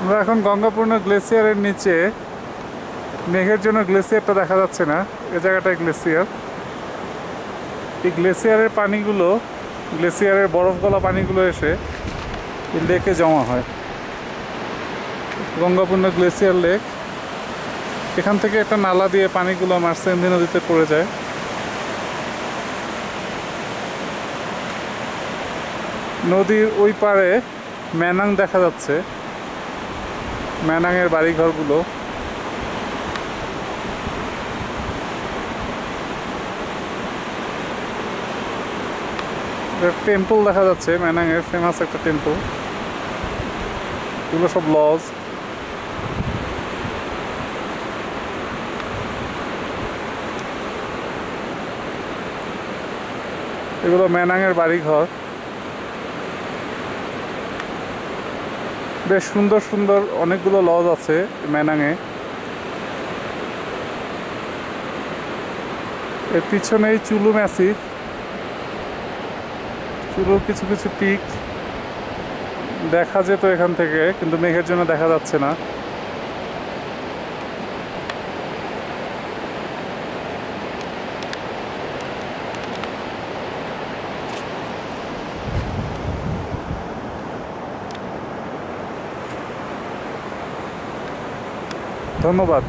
আমরা এখন গঙ্গাপূর্ণ গ্লেসিয়ারের নিচে। মেঘের জন্য গ্লেসিয়ারটা দেখা যাচ্ছে না, এ জায়গাটায় গ্লেসিয়ার। এই গ্লেসিয়ারের পানিগুলো, গ্লেসিয়ারের বরফ গলা পানিগুলো এসে এই লেকে জমা হয়। গঙ্গাপূর্ণ গ্লেসিয়ার লেক। এখান থেকে একটা নালা দিয়ে পানিগুলো মার্সেন্দি নদীতে পড়ে যায়। নদীর ওই পারে ম্যানাং দেখা যাচ্ছে, ম্যানাংয়ের বাড়িঘরগুলো। টেম্পল দেখা যাচ্ছে, ম্যানাংয়ের ফেমাস একটা টেম্পল। এগুলো সব লজ। এগুলো ম্যানাংয়ের বাড়িঘর। বেশ সুন্দর সুন্দর অনেকগুলো লজ আছে ম্যানাংয়ে। এর পিছনেই চুলু ম্যাসিভ, চুলুর কিছু কিছু পিক দেখা যেত এখান থেকে, কিন্তু মেঘের জন্য দেখা যাচ্ছে না। ধন্যবাদ।